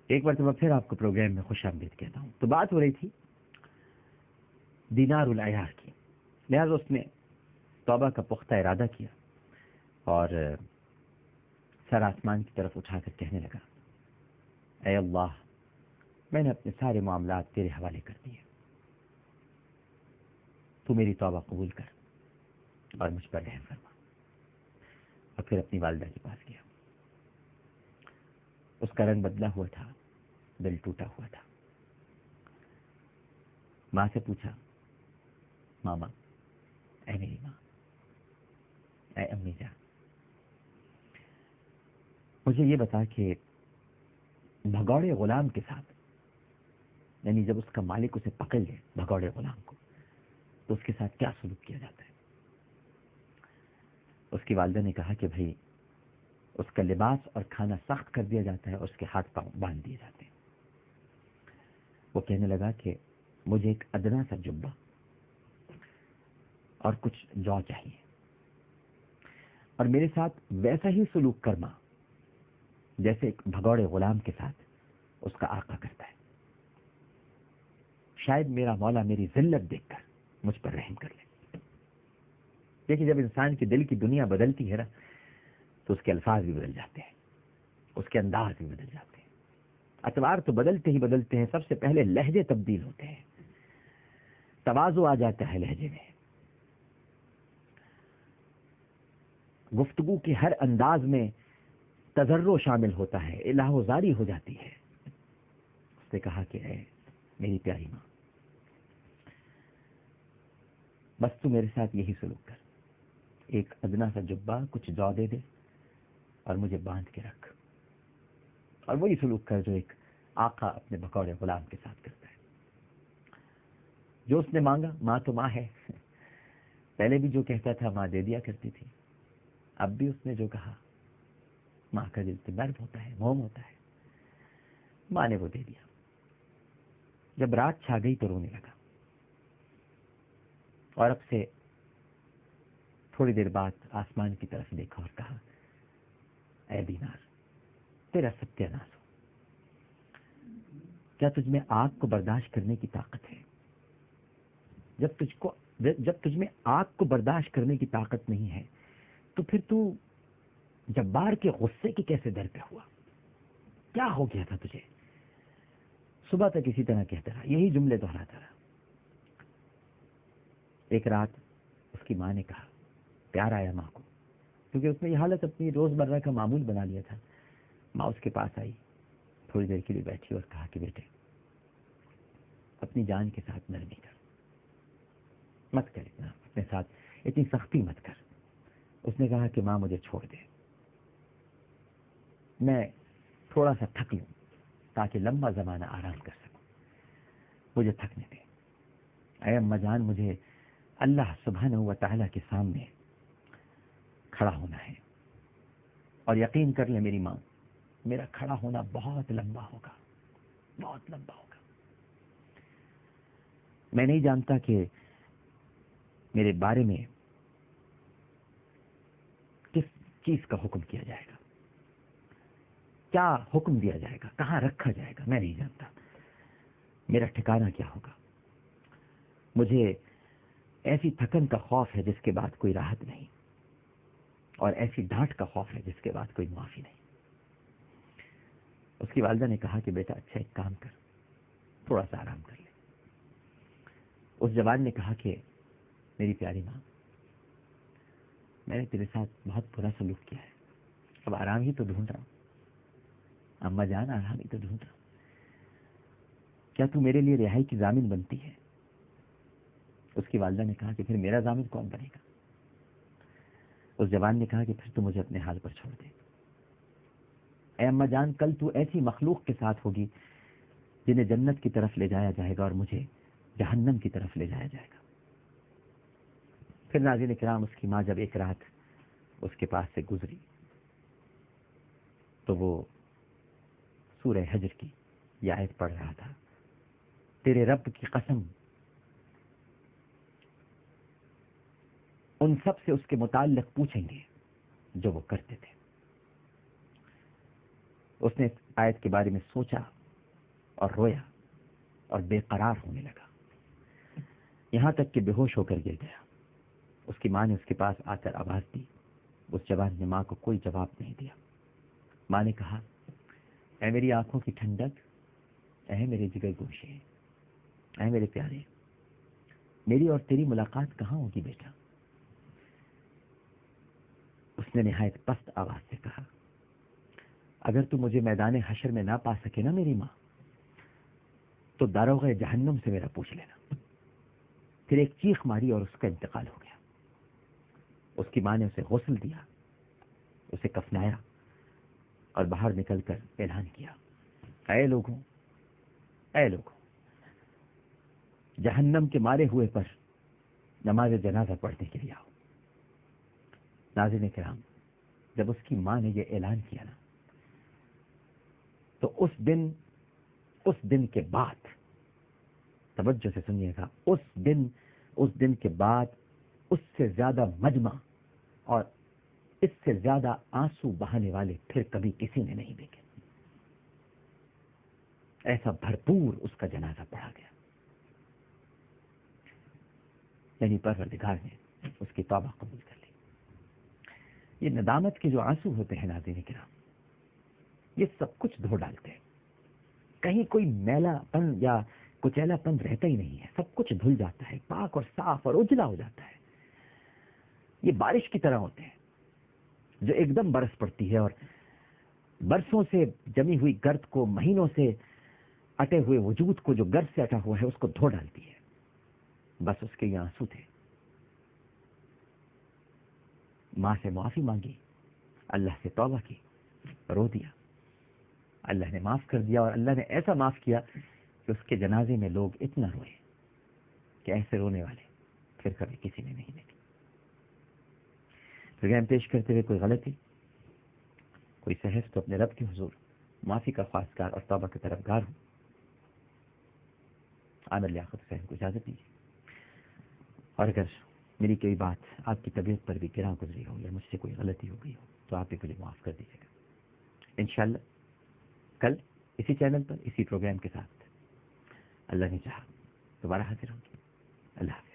ایک مرتبہ پھر آپ کو پروگرام میں خوش آمدید کہتا ہوں. تو بات ہو رہی تھی دینار العیار کی. لہٰذا اس نے توبہ کا پختہ ارادہ کیا اور سر آسمان کی طرف اٹھا کر کہنے لگا، اے اللہ، میں نے اپنے سارے معاملات تیرے حوالے کر دیے، تو میری توبہ قبول کر اور مجھ پر رحم فرما. اور پھر اپنی والدہ کے پاس گیا. اس کا رنگ بدلا ہوا تھا، دل ٹوٹا ہوا تھا. ماں سے پوچھا، ماما، اے میری ماں، اے امی جان، مجھے یہ بتا کہ بھگوڑے غلام کے ساتھ، یعنی جب اس کا مالک اسے پکڑ لے بھگوڑے غلام کو، تو اس کے ساتھ کیا سلوک کیا جاتا ہے؟ اس کی والدہ نے کہا کہ بھائی اس کا لباس اور کھانا سخت کر دیا جاتا ہے اور اس کے ہاتھ پاؤں باندھ دیے جاتے ہیں. وہ کہنے لگا کہ مجھے ایک ادنا سا جبہ اور کچھ جو چاہیے، اور میرے ساتھ ویسا ہی سلوک کرنا جیسے ایک بھگوڑے غلام کے ساتھ اس کا آقا کرتا ہے. شاید میرا مولا میری ذلت دیکھ کر مجھ پر رحم کر لے. دیکھیے، جب انسان کے دل کی دنیا بدلتی ہے نا، تو اس کے الفاظ بھی بدل جاتے ہیں، اس کے انداز بھی بدل جاتے ہیں. اطوار تو بدلتے ہی بدلتے ہیں. سب سے پہلے لہجے تبدیل ہوتے ہیں، تواضع آ جاتا ہے لہجے میں، گفتگو کے ہر انداز میں تضرع شامل ہوتا ہے، الہ و زاری ہو جاتی ہے. اس نے کہا کہ اے میری پیاری ماں، بس تو میرے ساتھ یہی سلوک کر، ایک ادنا سا جبہ کچھ جو دے دے اور مجھے باندھ کے رکھ، اور وہی سلوک کر جو ایک آقا اپنے بھگوڑے غلام کے ساتھ کرتا ہے. جو اس نے مانگا، ماں تو ماں ہے، پہلے بھی جو کہتا تھا ماں دے دیا کرتی تھی، اب بھی اس نے جو کہا، ماں کا دل تو نرم ہوتا ہے، موم ہوتا ہے. ماں نے وہ دے دیا. جب رات چھا گئی تو رونے لگا، اور اب سے تھوڑی دیر بعد آسمان کی طرف دیکھا اور کہا، اے دینار، تیرا ستیہ ناس ہو. کیا تجھ میں آگ کو برداشت کرنے کی طاقت ہے؟ جب تجھ میں آگ کو برداشت کرنے کی طاقت نہیں ہے تو پھر تو جبار کے غصے کی کیسے در پہ ہوا؟ کیا ہو گیا تھا تجھے؟ صبح تک اسی طرح کہتا رہا، یہی جملے دہراتا رہا. ایک رات اس کی ماں نے کہا، پیار آیا ماں کو، کیونکہ اس نے یہ حالت اپنی روزمرہ کا معمول بنا لیا تھا. ماں اس کے پاس آئی، تھوڑی دیر کے لیے بیٹھی اور کہا کہ بیٹے، اپنی جان کے ساتھ نرمی کر، مت کر اتنا، اپنے ساتھ اتنی سختی مت کر. اس نے کہا کہ ماں مجھے چھوڑ دے، میں تھوڑا سا تھک لوں تاکہ لمبا زمانہ آرام کر سکوں، مجھے تھکنے دے. اے اماں جان، مجھے اللہ سبحانہ و تعالیٰ کے سامنے کھڑا ہونا ہے، اور یقین کر لیں میری ماں، میرا کھڑا ہونا بہت لمبا ہوگا، بہت لمبا ہوگا. میں نہیں جانتا کہ میرے بارے میں کس چیز کا حکم کیا جائے گا، کیا حکم دیا جائے گا، کہاں رکھا جائے گا، میں نہیں جانتا. میرا ٹھکانہ کیا ہوگا. مجھے ایسی تھکن کا خوف ہے جس کے بعد کوئی راحت نہیں، اور ایسی ڈانٹ کا خوف ہے جس کے بعد کوئی معافی نہیں. اس کی والدہ نے کہا کہ بیٹا اچھا ایک کام کر، تھوڑا سا آرام کر لے. اس جوان نے کہا کہ میری پیاری ماں، میں نے تیرے ساتھ بہت برا سلوک کیا ہے، اب آرام ہی تو ڈھونڈ رہا ہوں. اماں جان، آرام ہی تو ڈھونڈ رہا ہوں، کیا تو میرے لیے رہائی کی ضامن بنتی ہے؟ اس کی والدہ نے کہا کہ پھر میرا ضامن کون بنے گا؟ اس جوان نے کہا کہ پھر تو مجھے اپنے حال پر چھوڑ دے. اے اماں جان، کل تو ایسی مخلوق کے ساتھ ہوگی جنہیں جنت کی طرف لے جایا جائے گا اور مجھے جہنم کی طرف لے جایا جائے گا. پھر ناظرین کرام، اس کی ماں جب ایک رات اس کے پاس سے گزری تو وہ سورہ حجر کی یہ آیت پڑھ رہا تھا، تیرے رب کی قسم، ان سب سے اس کے متعلق پوچھیں گے جو وہ کرتے تھے. اس نے آیت کے بارے میں سوچا اور رویا اور بے قرار ہونے لگا، یہاں تک کہ بے ہوش ہو کر گر گیا۔ اس کی ماں نے اس کے پاس آ کر آواز دی، اس جوان نے ماں کو کوئی جواب نہیں دیا۔ ماں نے کہا، اے میری آنکھوں کی ٹھنڈک، اے میرے جگر گوشے، اے میرے پیارے، میری اور تیری ملاقات کہاں ہوگی بیٹا؟ اس نے نہایت پست آواز سے کہا، اگر تو مجھے میدان حشر میں نہ پا سکے نا میری ماں، تو داروغہ جہنم سے میرا پوچھ لینا۔ پھر ایک چیخ ماری اور اس کا انتقال ہو گیا۔ اس کی ماں نے اسے غسل دیا، اسے کفنایا اور باہر نکل کر اعلان کیا، اے لوگوں، اے لوگوں، جہنم کے مارے ہوئے پر نماز جنازہ پڑھنے کے لیے آؤ۔ ناظرین کرام، جب اس کی ماں نے یہ اعلان کیا نا، تو اس دن کے بعد، توجہ سے سنیے گا، اس دن کے بعد اس سے زیادہ مجمع اور اس سے زیادہ آنسو بہانے والے پھر کبھی کسی نے نہیں دیکھے۔ ایسا بھرپور اس کا جنازہ پڑھا گیا، یعنی پروردگار نے اس کی توبہ قبول کر لی۔ یہ ندامت کے جو آنسو ہوتے ہیں ناظرین کرام، یہ سب کچھ دھو ڈالتے ہیں، کہیں کوئی میلا پن یا کچیلا پن رہتا ہی نہیں ہے، سب کچھ دھل جاتا ہے، پاک اور صاف اور اجلا ہو جاتا ہے۔ یہ بارش کی طرح ہوتے ہیں جو ایک دم برس پڑتی ہے اور برسوں سے جمی ہوئی گرد کو، مہینوں سے اٹے ہوئے وجود کو، جو گرد سے اٹا ہوا ہے، اس کو دھو ڈالتی ہے۔ بس اس کے یہ آنسو تھے۔ ماں سے معافی مانگی، اللہ سے توبہ کی، رو دیا، اللہ نے معاف کر دیا، اور اللہ نے ایسا معاف کیا کہ اس کے جنازے میں لوگ اتنا روئے کہ ایسے رونے والے پھر کبھی کسی نے نہیں دیکھے۔ پروگرام پیش کرتے ہوئے کوئی غلطی، کوئی سہو تو اپنے رب کے حضور معافی کا خواستگار اور توبہ کے طلبگار ہوں۔ عامر لیاقت حسین کو اجازت دیجیے، اور اگر میری کوئی بات آپ کی طبیعت پر بھی گراں گزری ہو یا مجھ سے کوئی غلطی ہو گئی ہو تو آپ بھی مجھے معاف کر دیجیے گا۔ انشاءاللہ کل اسی چینل پر اسی پروگرام کے ساتھ اللہ نے چاہا دوبارہ حاضر ہوں گے۔ اللہ حافظ۔